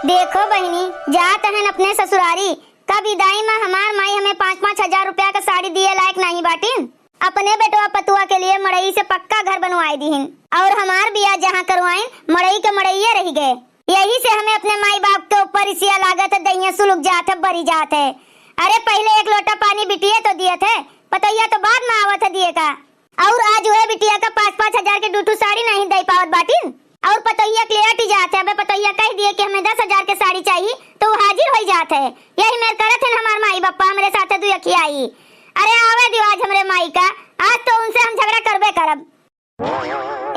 देखो बहनी, जात हन अपने ससुरारी का विदाई में हमार माई हमें 5-5 हजार रुपया का साड़ी दिए लायक नहीं बाटिन। अपने बेटवा पतुआ के लिए मड़ई से पक्का घर बनवाई दीहिन और हमार बिया जहाँ करवाइन मड़ई के मड़ईये रह गए। यही से हमें अपने माई बाप के ऊपर इसिया लागत है, दहिया सुलग जात है, बरी जात है। अरे पहले एक लोटा पानी बिटिया तो दिए थे, पतैया तो बाद में आवत है दिए का। और आज वह बिटिया का 5-5 हजार के डूटू साड़ी नहीं दे पावत बाटिन। और पतैया क्लियरटी जाते है, पतैया कह दिए कि हमें 10 हजार के साड़ी चाहिए तो वो हाजिर हो जाते है। यही मेरे करत है हमार माई बापा हमारे साथ दू अखी आई। अरे आवे दियो आज हमरे माई का, आज तो उनसे हम झगड़ा करबे करब।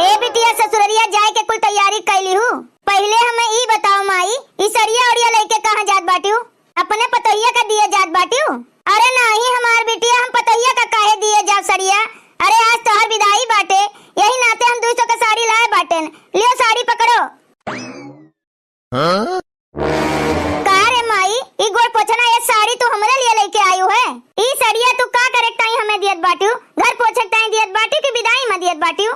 ए बिटिया ससुररिया जाए के कुल तैयारी कैली हूँ। पहले हमें ई बताओ माई, ई सरिया ओड़िया लेके कहाँ जात बाटी हूँ? अपने पतैया का दिए जात बाटी हूँ? अरे नहीं हमार बिटिया, हम पतैया का काहे दिए जात सरिया। अरे आज तो हर विदाई बाटे, यही नाते हम 200 का साड़ी लाए बाटेन। लियो साड़ी पकड़ो। हाँ? कहा रे माई, ई गोड़ पोछना ये साड़ी तू हमरे लिए लेके आई है? ई सड़िया तू का करे टाई हमें दियत बाटियो? घर पोछे टाई दियत बाटी की विदाई में दियत बाटियो?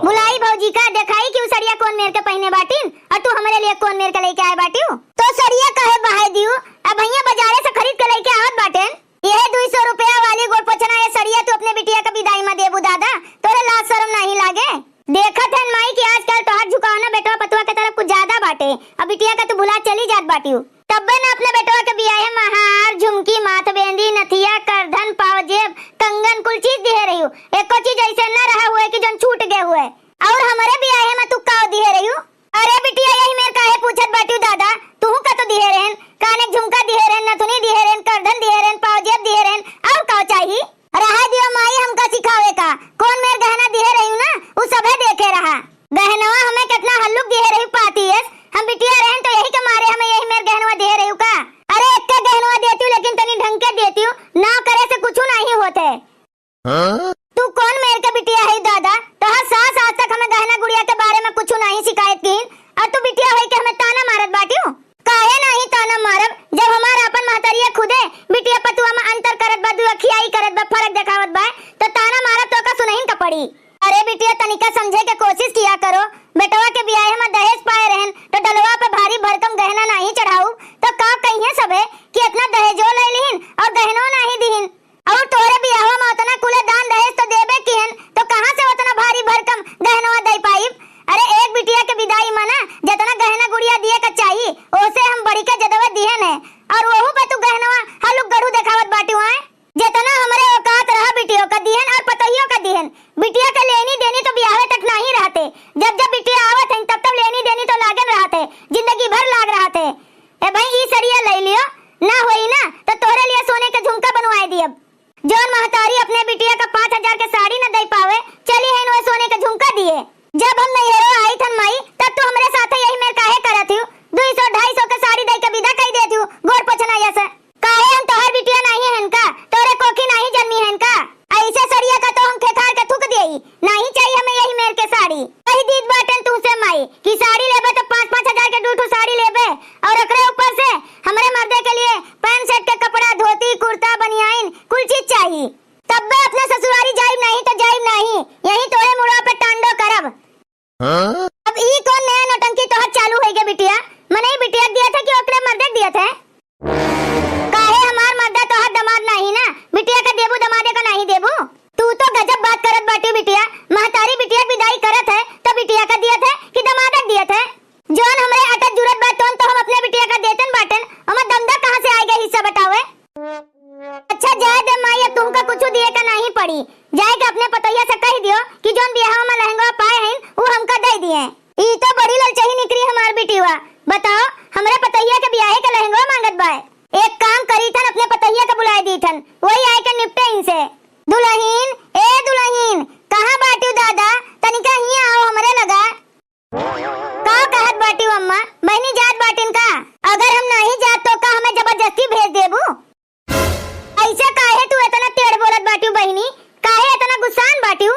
बुलाई भौजी का दिखाई कि सड़िया कौन मेर के पहने बाटिन और तू हमारे लिए कौन मेर के लेके आए बाटियो? तो सड़िया काहे बहाई दियो? अब भैया बाजारे से खरीद के लेके आवत बाटेन। यह 200 रुपया वाली गोड़ पोछना ये सड़िया तू अपने बिटिया का विदाई में देबू दादा, तोरे लाज शर्म नहीं लागे? देखत है माई कि आजकल तो हाथ झुकाओ ना बेटवा पतुआ के तरफ कुछ ज्यादा बाटे। अब बिटिया का तू भुला चली जात बाटी हूँ। तब्बे ना अपने बेटवा के बियाह में हार, झुमकी, माथ बेंदी, नथिया, करधन, पाव जेब, कंगन कुल चीज दिए रही हूँ। एको चीज ऐसे न रहा हुए कि जन छूट गए हुए। और हमारे बियाह में तू का दिए रही हूँ? अरे बिटिया यही मेरे काहे पूछत बाटी दादा, तू का तो दिए रहन, काने झुमका दिए रहन, नथुनी दिए रहन, करधन दिए रहन, पाव जेब दिए रहन, और का चाहिए? रहा दियो माई हमका सिखावे का, कौन मेरे गहना दिए रही हूँ ना वो सबे देखे रहा। गहनवा हमें कितना हल्लुक दिए रही पाती है, हम बिटिया रहन तो यही के मारे हमें यही मेरे गहनवा दिए रही हूँ का। अरे एक के गहनवा देती हूँ लेकिन तनी ढंग के देती हूँ, ना करे से कुछ नहीं होते। तू कौन मेरे का बिटिया है दादा? तो हर सास आज तक हमें गहना गुड़िया के बारे में कुछ नहीं शिकायत की और तू बिटिया है कि हमें ताना मारत बाटी हूँ? काहे नहीं ताना मारब जब हमारा अपन महतरिया खुदे बिटिया पतुआ में अंतर करत बा, दुखियाई करत बा, फर्क दिखावत बा, तो ताना मारब तो का सुनहिन का पड़ी। अरे बिटिया तनिका समझे के कोशिश किया करो, बेटवा के बियाह में दहेज पाए रहन तो डलवा पे भारी भरकम गहना नहीं चढ़ाऊ तो का कहिए सबे कि इतना दहेजो ले लिहिन और गहनो नहीं दिहिन। और तोरे बियाह में उतना कुले दान दहेज तो देबे किहन, तो कहां से उतना भारी भरकम गहनवा दे पाइब? अरे एक बिटिया के विदाई में ना जितना गहना गुड़िया दिए का चाहिए ओसे हम बड़ी का जदवा दिहन है, और वहू पे तू गहनवा हलुक गढ़ू दिखावत बाटी हुआ है। जितना हमारे औकात रहा बिटियों का दिहन और पतइयों का दिहन। बिटिया का लेनी देनी तो ब्याह तक नहीं रहते, जब जब बिटिया आवत है तब तब लेनी देनी तो लागन रहते, जिंदगी भर लाग रहते। ए भाई ई सरिया ले लियो, ना होई ना तो तोरे लिए सोने का झुमका बनवाए दियब। जौन महतारी अपने बिटिया का 5 हजार के साड़ी न दे पावे, चली है नो सोने का झुमका दिए। जब हम नहीं आई थन माई तब तो हमारे साथ यही मेरे काहे करत हूँ, 200-250 का साड़ी दे के विदा कही देती हूँ गोड़ पोछना जैसे। काहे हम तोहर बिटिया नहीं हन का, तोरे कोखी नहीं जन्मी हन का? ऐसे सरिया का तो हम खेखार के थूक देई, नहीं चाहिए हमें यही मेर के साड़ी। कही दीद बाटन तू से माई कि साड़ी लेबे तो 5-5 हजार के डूठू साड़ी लेबे और एकरे ऊपर से हमारे मर्दे के लिए पैंट शर्ट के कपड़ा, धोती, कुर्ता, बनियान कुल चीज चाहिए। तब बे अपने ससुरारी जाइब नहीं तो जाइब नहीं, यही तोरे मुड़ा पे टांडो करब। अब ई कौन नया नौटंकी तोहर चालू है के बिटिया? मने बिटिया दिया था कि ओकरे मर्दे दिया था? काहे हमार मर्दा तोहर दमाद नहीं ना, बिटिया का देबू दमादे का नहीं देबू? तू तो गजब बात करत बाटी बिटिया, महतारी बिटिया विदाई करत है तो बिटिया का दिया था कि दमादक दिया था? जोन हमरे अटक जुरत बात तो हम अपने बिटिया का देतन बाटन, हमार दमदा कहां से आएगा हिस्सा बतावे? अच्छा जाए दे माई, अब तुमका कुछ दिए का नहीं पड़ी, जाए के अपने पतैया से कह दियो कि जोन बियाह में लहंगा पाए हैं वो हमका दे दिए। ई तो बड़ी ललचही निकली हमार बिटिया। बताओ हमरे पतैया के बियाह के लहंगा मांगत बा, एक काम करी थन अपने पतैया के बुलाए दी थन, वही आए के निपटे इनसे। दुल्हीन ए दुल्हीन कहां बाटी दादा, तनिका हिया आओ हमरे लगा। का कहत बाटी अम्मा, बहनी जात बाटिन का? अगर हम नहीं जात तो का हमें जबरदस्ती भेज देबू? ऐसे काहे तू इतना टेढ़ बोलत बाटी बहनी, काहे इतना गुस्सान बाटी?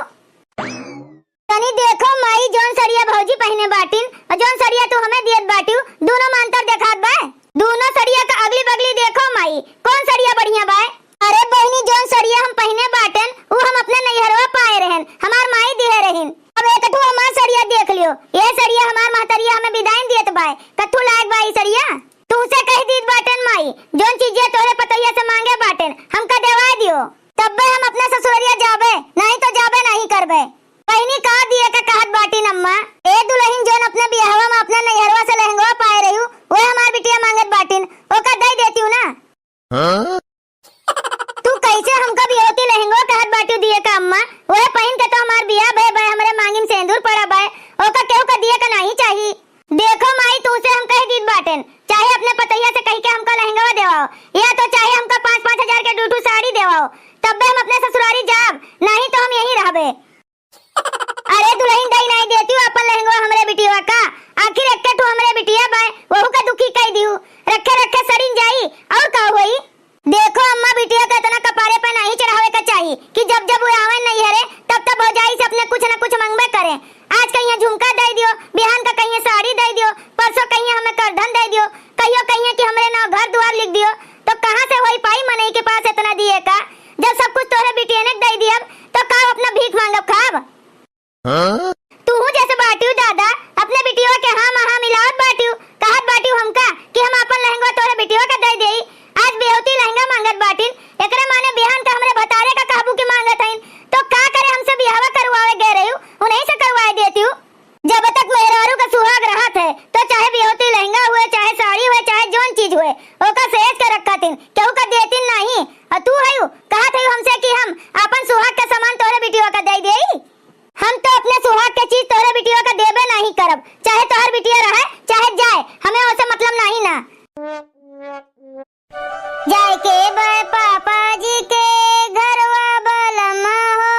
तनी देखो माई जोन सरिया भौजी पहने बाटिन और जोन सरिया तू हमें दियत बाटी, दोनों में अंतर देखात बा। दोनों सरिया का अगली बगली देखो माई, कौन सरिया बढ़िया बा? अरे बहनी जोन सरिया हम पहने बाटन वो हम अपने नैहरवा पाए रहन, हमार माई दिए रहन। अब एक हमार सरिया देख लियो, ये सड़िया हमार महतरिया हमें विदाई दियत बाय कथू लायक बाई सड़िया तू से कह दीद बाटन माई जोन चीजें तोरे पतैया से मांगे बाटन हमका देवा दियो तब हम अपना ससुररिया जाबे नहीं तो जाबे नहीं करबे पहिनी का दिए का कहत बाटिन अम्मा ए दुल्हन जोन अपने बियाहवा में अपने नैहरवा से लहंगा पाए रही वो हमार बिटिया मांगत बाटिन ओका दे देती हूं ना हाँ? तू कैसे हमका भी होती लहंगा कहत बाटी दिए का अम्मा ओए पहिन के तो हमार बियाह भय भय हमरे मांगिन सिंदूर पड़ा बाय ओका केहू का दिए का नहीं चाहिए देखो माई तू से हम कह दीद बाटन चाहे अपने पतैया से कह के हमका लहंगा देवाओ या तो चाहे हमका 5-5 हजार के डूटू साड़ी देवाओ तब हम अपने ससुरारी जाब नहीं तो हम यहीं रहबे अरे दुल्हन दई नहीं देती हूँ अपन लहंगा हमरे बिटिया का आखिर एक तू हमरे बिटिया बाय वहू का दुखी कह दियो रखे रखे सड़िन जाई और का होई देखो अम्मा बिटिया का इतना कपारे पे नहीं चढ़ावे का चाहिए कि जब जब वो आवे नहीं हरे तब तब भौजाई से अपने कुछ न कुछ मंगबे करे आज कहीं झुमका दे दियो बिहान का कहीं साड़ी दे दियो परसों कहीं हमें करधन दे दियो कहीं कि हमरे नाम घर द्वार लिख दियो तो कहां से होई पाई मनई के पास इतना दिए का जब सब कुछ तोरे बिटिया ने दे दिया तो का अपना भीख मांगब खाब हाँ? तू जैसे बाटियो दादा अपने बिटिया के हां महा मिलावत बाटियो कहत बाटियो हमका कि हम अपन लहंगा तोरे बिटिया का दे देई आज बेहोती लहंगा मांगत बाटिन एकरे माने बिहान का हमरे बतारे का काबू की मांगत हईन तो का करे हमसे बियाह करवावे गए रही उन्हीं से करवा देती हूं जब तक मेहरारू का सुहाग रहत है तो चाहे बेहोती लहंगा हुए चाहे साड़ी हुए चाहे जोन चीज हुए ओका सेज कर रखतिन केहू का देतिन नहीं और तू हयू कहत हयू हमसे कि हम अपन सुहाग का सामान तोरे बिटिया का दे देई हम तो अपने सुहाग के चीज तोरे बिटिया का देबे नहीं करब चाहे तोहर बिटिया रहे चाहे जाए हमें उससे मतलब नहीं ना जाए के बे पापा जी के घरवा बलमा हो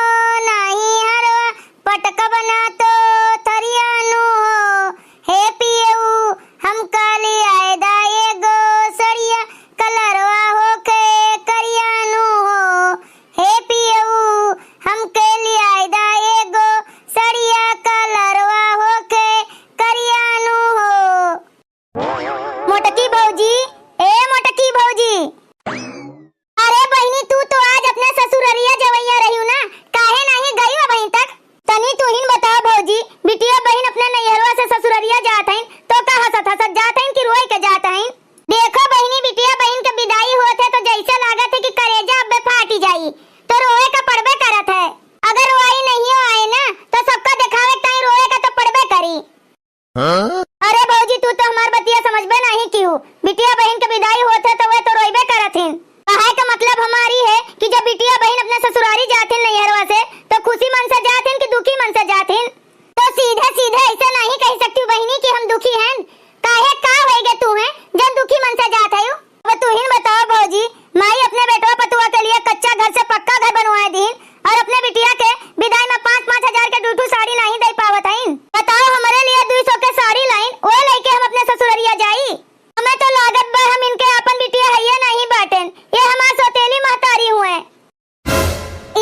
नहीं हरवा पटक बना तो थरियानु हो हे पियऊ हम काली आए दाए गो सड़िया कलरवा हो के करियानु हो हे पियऊ हम के लिए आए दाए गो सड़िया कलरवा हो के करियानु हो मोटकी भौजी ए मोटकी भौजी अरे बहनी तू तो आज अपने ससुररिया जवैया रही ना काहे नहीं गई हो बहन तक तनी तू ही बता भौजी बिटिया बहन अपने नैहरवा से ससुररिया जात हईन तो का हसत हसत जात हईन कि रोई के जात हईन देखो बहनी बिटिया बहन के विदाई होत है तो जैसे लागत है कि करेजा अब फाटी जाई तो रोए का पड़बे करत है अगर रोई नहीं आए ना तो सबका दिखावे ताई रोए का तो पड़बे करी हाँ? अरे भौजी तू तो हमार बतिया समझबे नहीं क्यों बिटिया बहन के विदाई होत है तो वे तो रोइबे करत हईन कहे का मतलब हमारी है कि जब बिटिया बहन अपने ससुरारी जाथिन नैहरवा से तो खुशी मन से जाथिन कि दुखी मन से जाथिन तो सीधे सीधे ऐसा नहीं कह सकती बहनी कि हम दुखी हैं काहे का होएगे तू है जब दुखी मन से जात है अब तू ही बताओ भौजी माई अपने बेटवा पतुआ के लिए कच्चा घर से पक्का घर बनवाए दीन और अपने बिटिया के विदाई में 5-5 हजार के डूटू साड़ी नहीं दे पावत हईन बताओ हमारे लिए 200 के साड़ी लाइन वो लेके हम अपने ससुररिया जाई हमें तो लागत बा हम इनके अपन बिटिया है नहीं बाटन ये हमार सोतेली महतारी हुए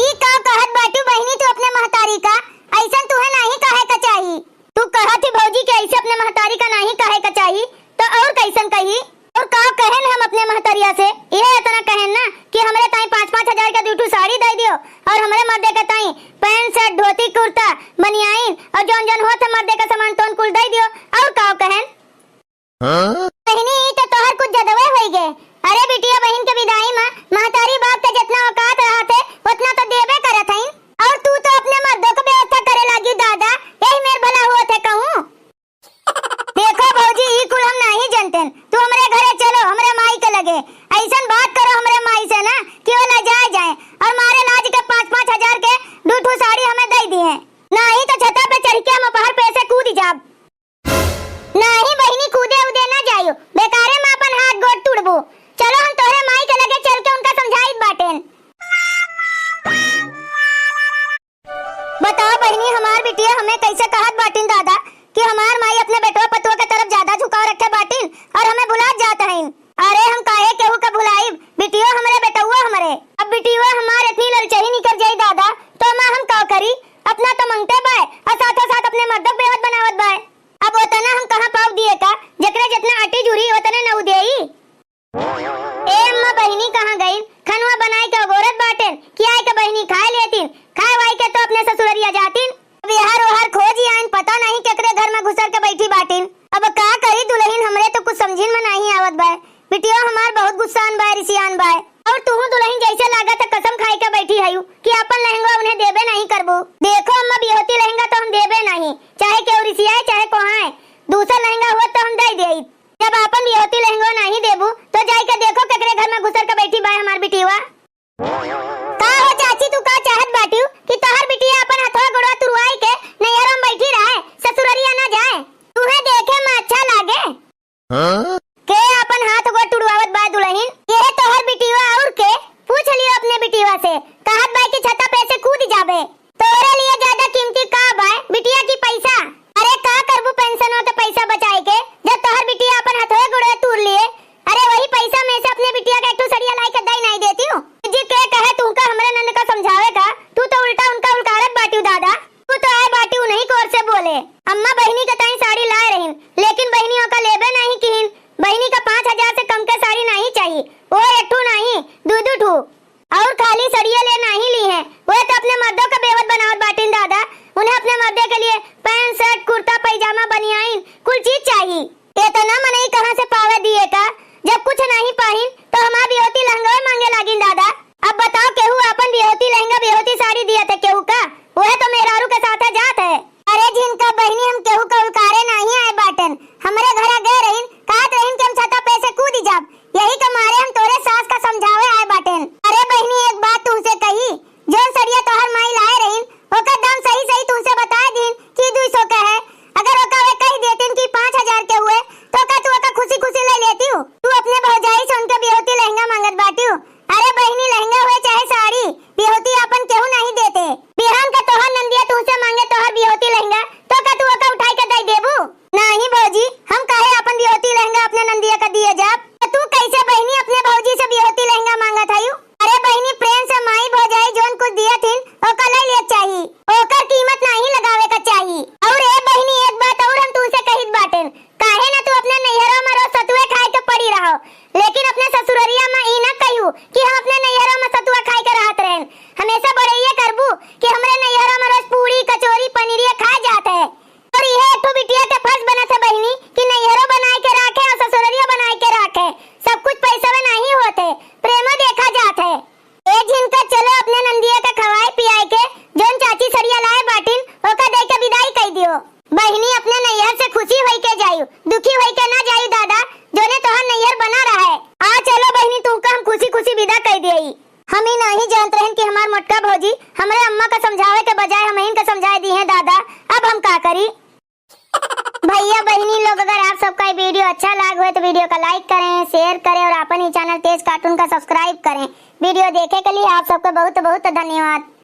ई का कहत बाटू बहनी तू अपने महतारी का ऐसा तू है नहीं कहे का चाहिए तू कहत ही भौजी के ऐसे अपने महतारी का नहीं कहे का चाहिए तो और कैसन कही और का कहन हम अपने महतरिया से ये इतना कहन ना कि हमरे ताई 5-5 हजार का डूटू साड़ी दे दियो और हमरे मर्दे के ताई पैंट शर्ट धोती कुर्ता बनियाइन और जोन जोन होत मर्दे का सामान तोन कुल दे दियो और का कहन हाँ? बहनी तो तोहर कुछ जदवे होई गे अरे बिटिया बहन के विदाई में महतारी बाप के जितना औकात रहा थे उतना तो देबे करत हईन और तू तो अपने मर्दों को व्यवस्था करे लगी दादा यही मेर भला हुआ थे कहूं देखो भौजी ई कुल हम नहीं जानते तू हमरे घरे चलो हमरे माई के लगे ऐसन बात करो हमरे माई से ना कि वो लजाए जाए और मारे लाज के 5-5 हजार के डूठू साड़ी हमें दे दिए नहीं तो छता पे चढ़ के हम पहाड़ पे से कूद जाब नहीं बहनी कूदे उदे ना जाइयो बेकारे में अपन हाथ गोड़ तुड़बू चलो हम तोहरे माई के लगे चल के उनका समझाई बाटेन बताओ बहनी हमार बिटिया हमें कैसे कहत बाटिन दादा कि हमार माई अपने बेटवा पतुआ के तरफ ज्यादा झुकाव रखे बाटिन और हमें भुला जात हईन अरे हम काहे केहू का भुलाई बैठी बाटिन। अब का करी दुल्हन, हमरे तो कुछ समझिन में नहीं आवत बा। बिटिया हमार बहुत गुस्सान बा, रिसियान बा। और तू दुल्हन जैसे लागत कसम खाई के बैठी है कि अपन लहंगा उन्हें देबे नहीं करबो। देखो अम्मा, बिहोती लहंगा तो हम देबे नहीं, चाहे केहू रिसियाए चाहे कोहाए। दूसरा लहंगा हुआ तो हम दे देई। जब अपन बिहोती लहंगा नहीं देबू तो जाई के देखो केकरे घर में घुसर के बैठी बा हमार बिटिया। का हो चाची, तू का चाहत बाटियो कि तोहर बिटिया अपन हथवा गोड़वा तुरवाई के नैहरों में बैठी रहे, ससुररिया ना जाए? तुहे देखे में अच्छा लागे के अपन हाथ गोड़ तुड़वावत बा दुल्हन? ये तोहर बिटिया और के? पूछ लियो अपने बिटिया से, कहत बा कि छता पे से कूद जाबे। तोरे लिए ज्यादा कीमती का बा बिटिया की पैसा? अरे का करबू पेंशन हो तो पैसा बचाए के, जब तोहर बिटिया अपन हथवे गोड़े तुर लिए। अरे वही पैसा में से अपने बिटिया का एक सड़िया लाई के दई नहीं देती हूँ। जी के कहे तू का हमरे नंद का समझावे का, तू तो उल्टा उनका उलकारत बाटियो दादा। तू तो आए बाटियो नहीं कोर से बोले। अम्मा बहनी के ताई साड़ी लाए रहीन, लेकिन बहनियों का लेबे नहीं कीन। बहनी का 5000 से कम के साड़ी नहीं चाहिए, वो एक ठू नहीं दू ठू। और खाली सड़िया ले नहीं ली है, वो तो अपने मर्दों का बेवत बनावत बाटिन दादा। उन्हें अपने मर्दे के लिए पैंट शर्ट कुर्ता पैजामा बनियाइन कुल चीज चाहिए। इतना मनई कहाँ से पावे दिए का? जब कुछ नहीं पाहिन तो हमार बिहोती लहंगा मांगे लागिन दादा। अब बताओ केहू अपन बिहोती लहंगा बिहोती साड़ी दिया था केहू का? वह तो मेहरारू के साथ जात है। अरे जिनका बहनी हम केहू का उलकारे नहीं आए बाटन, हमरे घरा गए रहीन, कहत रहीन कि हम छता पे से कूद जाब, यही के मारे हम तोरे सास का समझावे आए बाटन। अरे बहनी एक बात तुमसे कही, जो सड़िया तोहर माई लाए रहीन ओकर दाम सही सही तुमसे बता दीन कि 200 का है। अगर ओका वे कह देतीन कि 5000 के हुए तो का तू ओका खुशी खुशी ले लेती हो? तू अपने भौजाई से उनके बिहोती लहंगा मांगत बाटी हो। अरे बहनी लहंगा हुए चाहे साड़ी, बिहोती अपन केहू नहीं देते। बिहान का तोहर नंदिया तुमसे मांगे तोहर बिहोती लहंगा तो का तू ओका उठाई के दई देबू? नहीं भौजी, हम काहे अपन बिहोती लहंगा अपने नंदिया का दिए जाब? तू कैसे बहनी अपने भौजी से बिहोती लहंगा मांगत हयू? अरे बहनी प्रेम से माई भौजाई जोन कुछ दिया थिन ओका ले ले चाहिए, ओकर कीमत नहीं लगावे का चाहिए। और ए बहनी एक बात और हम तुमसे कहित बाटेन, काहे ना तू अपने नैहरों में रोज सतुए खाए के पड़ी रहो, लेकिन अपने ससुररिया में ई ना कहियो कि हम अपने नैहरों में सतुआ खाए के रहत रहें। हमेशा बड़ैया करबू कि हमरे नैहरों में रोज पूरी कचौरी पनीरिया खाए जात है। और यह एक बिटिया के फर्ज बनत है बहनी कि नैहरों बनाए के रखे और ससुररिया बनाए के रखे। सब कुछ पैसा में नहीं होते, प्रेम देखा जात है। ए जिनका चलो अपने नंदिया का खवाए पियाए के जोन चाची सड़िया लाए बाटिन ओका दे के विदाई कह दियो। बहनी अपने नैहर से खुशी होई के जायू, दुखी होई के ना जायू दादा, जोने तोहर नैहर बना रहा है। आ चलो बहनी, तुमका हम खुशी खुशी विदा कह दियई। हम ही नहीं जानत रहन कि हमार मोटका भौजी हमरे अम्मा का समझावे के बजाय हम इनका समझा दी है दादा। अब हम का करी? भैया बहनी लोग, अगर आप सबका ये वीडियो अच्छा लगा हो तो वीडियो का लाइक करें, शेयर करें और अपन ही चैनल तेज कार्टून का सब्सक्राइब करें। वीडियो देखे के लिए आप सबका बहुत बहुत धन्यवाद।